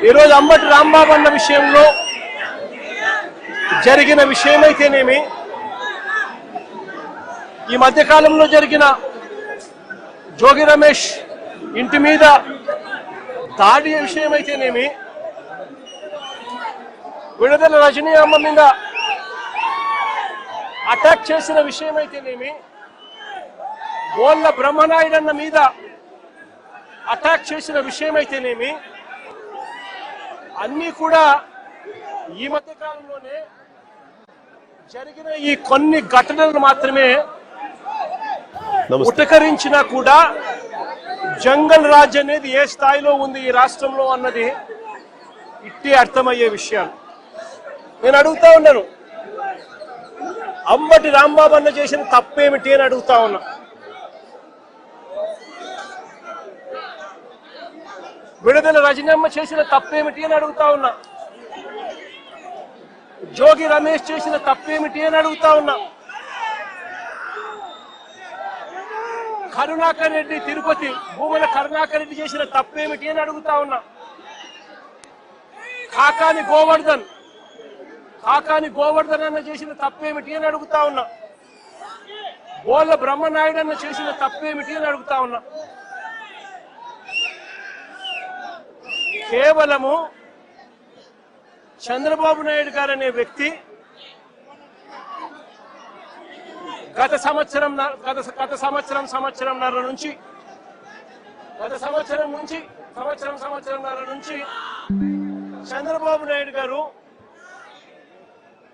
ఈరోజు అంబటి రాంబాబు అన్న విషయంలో జరిగిన విషయమైతేనేమి, ఈ మధ్యకాలంలో జరిగిన జోగి రమేష్ ఇంటి మీద దాడి విషయమైతేనేమి, విడుదల రజనీ అమ్మ మీద అటాక్ చేసిన విషయమైతేనేమి, బోళ్ళ బ్రహ్మనాయుడన్న మీద అటాక్ చేసిన విషయమైతేనేమి, అన్నీ కూడా ఈ మధ్య కాలంలోనే జరిగిన ఈ కొన్ని ఘటనలు మాత్రమే ఉటకరించినా కూడా జంగల్ రాజ్ అనేది ఏ స్థాయిలో ఉంది ఈ రాష్ట్రంలో అన్నది ఇట్టే అర్థమయ్యే విషయాలు. నేను అడుగుతా ఉన్నాను, అంబటి రాంబాబు అన్న చేసిన తప్పేమిటి అని అడుగుతా ఉన్నా. విడుదల రజనమ్మ చేసిన తప్పేమిటి అని అడుగుతా ఉన్నా. జోగి రమేష్ చేసిన తప్పేమిటి అని అడుగుతా ఉన్నా. కరుణాకర్ రెడ్డి తిరుపతి భూముల కరుణాకర్ రెడ్డి చేసిన తప్పేమిటి అని అడుగుతా ఉన్నా. కాకాని గోవర్ధన్ అన్న చేసిన తప్పేమిటి అని అడుగుతా ఉన్నా. బోళ్ళ బ్రహ్మనాయుడు అన్న చేసిన తప్పేమిటి అని అడుగుతా ఉన్నా. కేవలము చంద్రబాబు నాయుడు గారు అనే వ్యక్తి గత సంవత్సరంన్నర నుంచి చంద్రబాబు నాయుడు గారు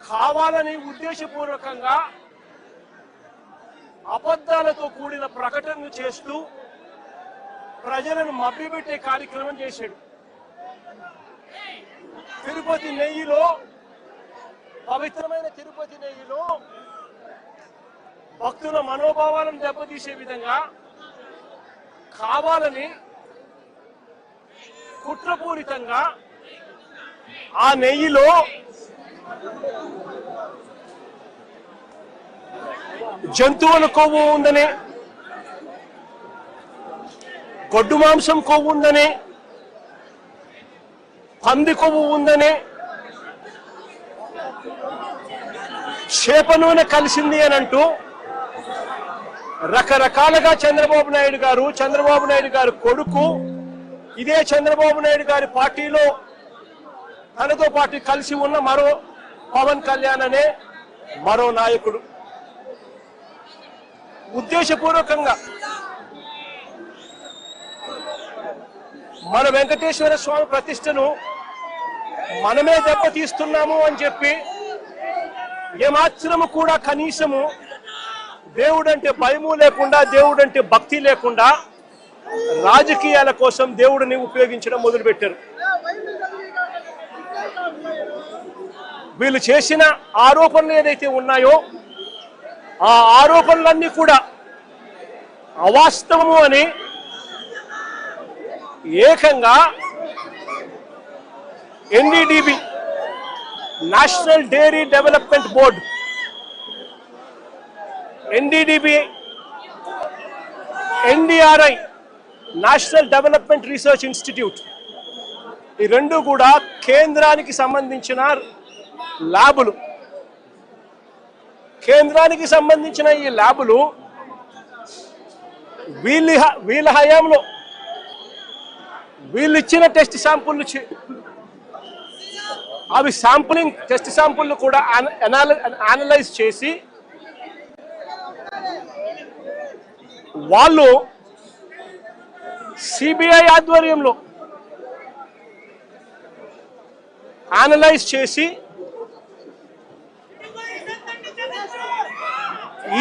కావాలని ఉద్దేశపూర్వకంగా అబద్ధాలతో కూడిన ప్రకటనలు చేస్తూ ప్రజలను మభ్యపెట్టే కార్యక్రమం చేశాడు. తిరుపతి నెయ్యిలో, పవిత్రమైన తిరుపతి నెయ్యిలో భక్తుల మనోభావాలను దెబ్బతీసే విధంగా కావాలని కుట్రపూరితంగా ఆ నెయ్యిలో జంతువుల కొవ్వు ఉందని, గొడ్డు మాంసం కొవ్వు ఉందని, పంది కొవ్వు ఉందని, చేప నూనె కలిసింది అని అంటూ రకరకాలుగా చంద్రబాబు నాయుడు గారు కొడుకు, ఇదే చంద్రబాబు నాయుడు గారి పార్టీలో తనతో పాటు కలిసి ఉన్న మరో పవన్ కళ్యాణ్ అనే మరో నాయకుడు ఉద్దేశపూర్వకంగా మన వెంకటేశ్వర స్వామి ప్రతిష్టను మనమే దెబ్బతీస్తున్నాము అని చెప్పి ఏమాత్రము కూడా కనీసము దేవుడంటే భయము లేకుండా, దేవుడంటే భక్తి లేకుండా రాజకీయాల కోసం దేవుడిని ఉపయోగించడం మొదలుపెట్టారు. వీళ్ళు చేసిన ఆరోపణలు ఏదైతే ఉన్నాయో ఆ ఆరోపణలన్నీ కూడా అవాస్తవము అని ఏకంగా NDDB national dairy development board, NDDB, NDRI national development research institute, ఈ రెండు కూడా కేంద్రానికి సంబంధించిన ల్యాబులు. కేంద్రానికి సంబంధించిన ఈ ల్యాబులు వీళ్ళ హయాంలో వీళ్ళు ఇచ్చిన టెస్ట్ శాంపుల్, అవి టెస్ట్ శాంపుల్ కూడా అనలైజ్ చేసి వాళ్ళు సిబిఐ ఆధ్వర్యంలో అనలైజ్ చేసి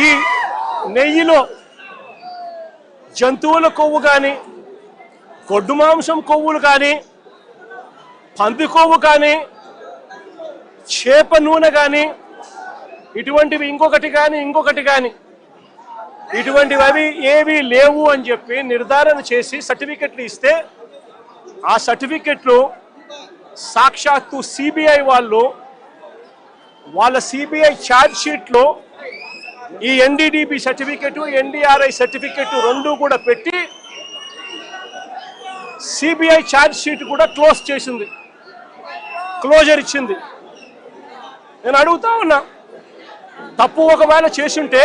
ఈ నెయ్యిలో జంతువుల కొవ్వు కానీ, గొడ్డు మాంసం కొవ్వులు కానీ, పంది కొవ్వు కానీ, చేప నూనె కానీ, ఇటువంటివి ఇంకొకటి కానీ ఇటువంటివి అవి ఏవి లేవు అని చెప్పి నిర్ధారణ చేసి సర్టిఫికెట్లు ఇస్తే, ఆ సర్టిఫికెట్లు సాక్షాత్తు సిబిఐ వాళ్ళ సిబిఐ ఛార్జ్ షీట్లో ఈ ఎన్డీడీబీ సర్టిఫికెట్, ఎన్డీఆర్ఐ సర్టిఫికెట్ రెండు కూడా పెట్టి సిబిఐ ఛార్జ్ షీట్ కూడా క్లోజ్ చేసింది, క్లోజర్ ఇచ్చింది. నేను అడుగుతా ఉన్నా, తప్పు ఒకవేళ చేసుంటే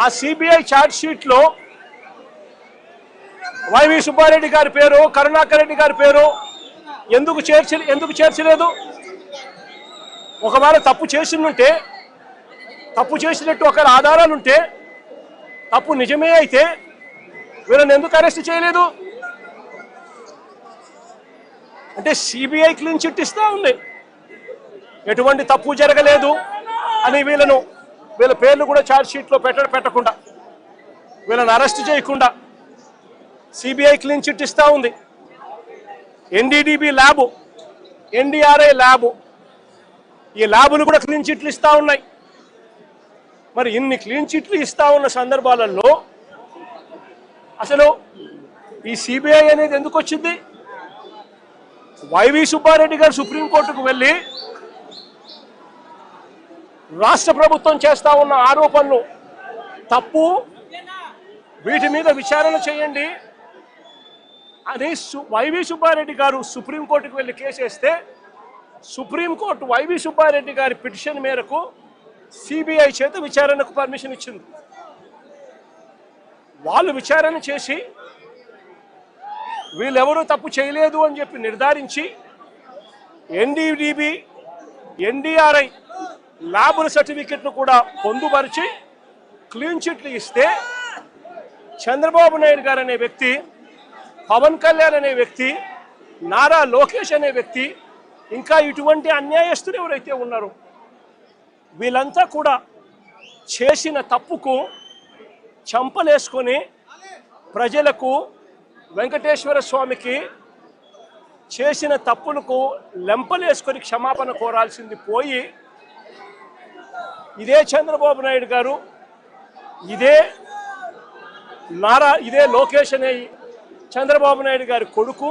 ఆ సిబిఐ ఛార్జ్ షీట్లో వైవి సుబ్బారెడ్డి గారి పేరు, కరుణాకర్ రెడ్డి గారి పేరు ఎందుకు చేర్చలేదు? ఒకవేళ తప్పు చేసినుంటే, తప్పు చేసినట్టు ఒకవేళ ఆధారాలు ఉంటే, తప్పు నిజమే అయితే వీళ్ళని ఎందుకు అరెస్ట్ చేయలేదు? అంటే సిబిఐ క్లీన్ చిట్ ఇస్తా ఉంది, ఎటువంటి తప్పు జరగలేదు అని వీళ్ళ పేర్లు కూడా ఛార్జ్ షీట్లో పెట్టకుండా, వీళ్ళని అరెస్ట్ చేయకుండా సిబిఐ క్లీన్ చిట్ ఇస్తా ఉంది. ఎన్డీడీబీ ల్యాబ్, ఎన్డీఆర్ఐ ల్యాబ్, ఈ ల్యాబులు కూడా క్లీన్ చిట్లు ఇస్తా ఉన్నాయి. మరి ఇన్ని క్లీన్ చిట్లు ఇస్తా ఉన్న సందర్భాలలో అసలు ఈ సిబిఐ అనేది ఎందుకు వచ్చింది? వైవి సుబ్బారెడ్డి గారు సుప్రీంకోర్టుకు వెళ్ళి రాష్ట్ర ప్రభుత్వం చేస్తా ఉన్న ఆరోపణలు తప్పు, వీటి మీద విచారణ చేయండి అని వైవి సుబ్బారెడ్డి గారు సుప్రీంకోర్టుకు వెళ్ళి కేసు వేస్తే సుప్రీంకోర్టు వైవి సుబ్బారెడ్డి గారి పిటిషన్ మేరకు సిబిఐ చేత విచారణకు పర్మిషన్ ఇచ్చింది. వాళ్ళు విచారణ చేసి వీళ్ళెవరూ తప్పు చేయలేదు అని చెప్పి నిర్ధారించి ఎన్డీడీబీ, ఎన్డీఆర్ఐ ల్యాబుల సర్టిఫికెట్ను కూడా పొందుపరిచి క్లీన్ చిట్లు ఇస్తే చంద్రబాబు నాయుడు గారు అనే వ్యక్తి, పవన్ కళ్యాణ్ అనే వ్యక్తి, నారా లోకేష్ అనే వ్యక్తి, ఇంకా ఇటువంటి అన్యాయస్తులు ఎవరైతే ఉన్నారో వీళ్ళంతా కూడా చేసిన తప్పుకు చంపలేసుకొని ప్రజలకు, వెంకటేశ్వర స్వామికి చేసిన తప్పులకు లెంపలేసుకొని క్షమాపణ కోరాల్సింది పోయి ఇదే చంద్రబాబు నాయుడు గారు, ఇదే లోకేష్ అనే చంద్రబాబు నాయుడు గారి కొడుకు,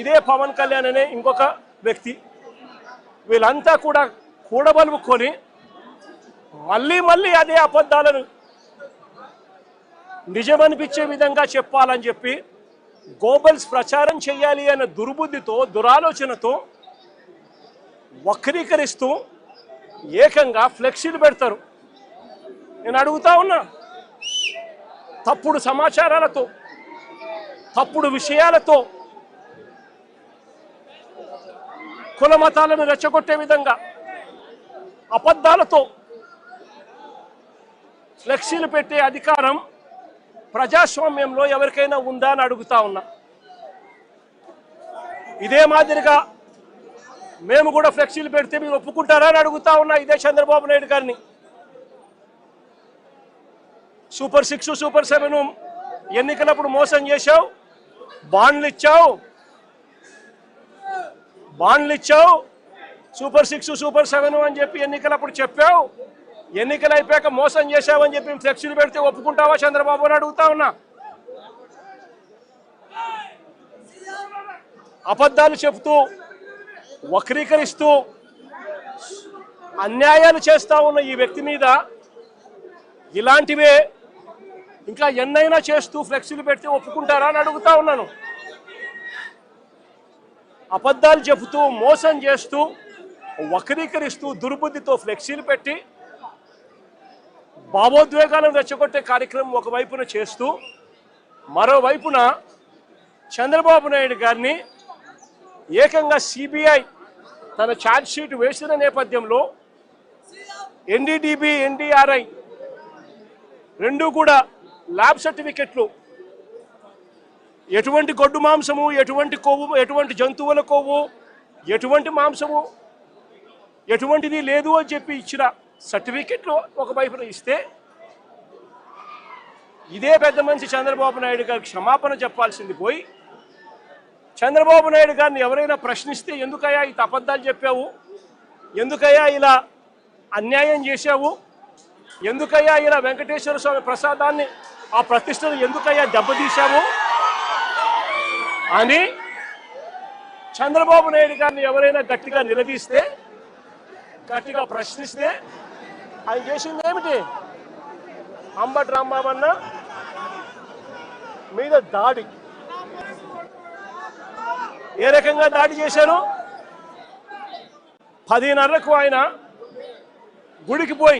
ఇదే పవన్ కళ్యాణ్ అనే ఇంకొక వ్యక్తి, వీళ్ళంతా కూడా కూడబలుపుకొని మళ్ళీ అదే అబద్ధాలను నిజమనిపించే విధంగా చెప్పాలని చెప్పి గోబల్స్ ప్రచారం చేయాలి అన్న దుర్బుద్ధితో, దురాలోచనతో వక్రీకరిస్తూ ఏకంగా ఫ్లెక్సీలు పెడతారు. నేను అడుగుతా ఉన్నా, తప్పుడు సమాచారాలతో, తప్పుడు విషయాలతో, కుల మతాలను రెచ్చగొట్టే విధంగా అబద్ధాలతో ఫ్లెక్సీలు పెట్టే అధికారం ప్రజాస్వామ్యంలో ఎవరికైనా ఉందా అని అడుగుతా ఉన్నా. ఇదే మాదిరిగా మేము కూడా ఫ్లెక్సీలు పెడితే మీరు ఒప్పుకుంటారా అని అడుగుతా ఉన్నా ఇదే చంద్రబాబు నాయుడు గారిని. సూపర్ 6, సూపర్ 7 ఎన్నికలప్పుడు మోసం చేశావు, బాండ్లు ఇచ్చావు, సూపర్ 6, సూపర్ 7 అని చెప్పి ఎన్నికలప్పుడు చెప్పావు, ఎన్నికలు అయిపోయాక మోసం చేశావని చెప్పి ఫ్లెక్సీలు పెడితే ఒప్పుకుంటావా చంద్రబాబు అని అడుగుతా ఉన్నా. అబద్ధాలు చెబుతూ, వక్రీకరిస్తూ అన్యాయాలు చేస్తా ఉన్న ఈ వ్యక్తి మీద ఇలాంటివే ఇంకా ఎన్నైనా చేస్తూ ఫ్లెక్సీలు పెడితే ఒప్పుకుంటారా అని అడుగుతా ఉన్నాను. అబద్ధాలు చెబుతూ, మోసం చేస్తూ, వక్రీకరిస్తూ, దుర్బుద్ధితో ఫ్లెక్సీలు పెట్టి భావోద్వేగాలను రెచ్చగొట్టే కార్యక్రమం ఒకవైపున చేస్తూ, మరోవైపున చంద్రబాబు నాయుడు గారిని ఏకంగా సిబిఐ తన ఛార్జ్ షీట్ వేసిన నేపథ్యంలో ఎన్డీడీబీ, ఎన్డీఆర్ఐ రెండు కూడా ల్యాబ్ సర్టిఫికెట్లు ఎటువంటి గొడ్డు మాంసము, ఎటువంటి కొవ్వు, ఎటువంటి జంతువుల కొవ్వు, ఎటువంటి మాంసము, ఎటువంటిది లేదు అని చెప్పి ఇచ్చిన సర్టిఫికెట్లు ఒకవైపున ఇస్తే ఇదే పెద్ద మనిషి చంద్రబాబు నాయుడు గారికి క్షమాపణ చెప్పాల్సింది పోయి చంద్రబాబు నాయుడు గారిని ఎవరైనా ప్రశ్నిస్తే ఎందుకయ్యా ఈ అబద్ధాలు చెప్పావు, ఎందుకయ్యా ఇలా అన్యాయం చేశావు, ఎందుకయ్యా ఇలా వెంకటేశ్వర స్వామి ప్రసాదాన్ని, ఆ ప్రతిష్టను ఎందుకయ్యా దెబ్బతీశావు అని చంద్రబాబు నాయుడు గారిని ఎవరైనా గట్టిగా నిలదీస్తే, గట్టిగా ప్రశ్నిస్తే ఆయన చేసింది ఏమిటి? అంబటి రాంబాబు అన్న మీద దాడి, ఏ రకంగా దాడి చేశారు? 10:30కు ఆయన గుడికి పోయి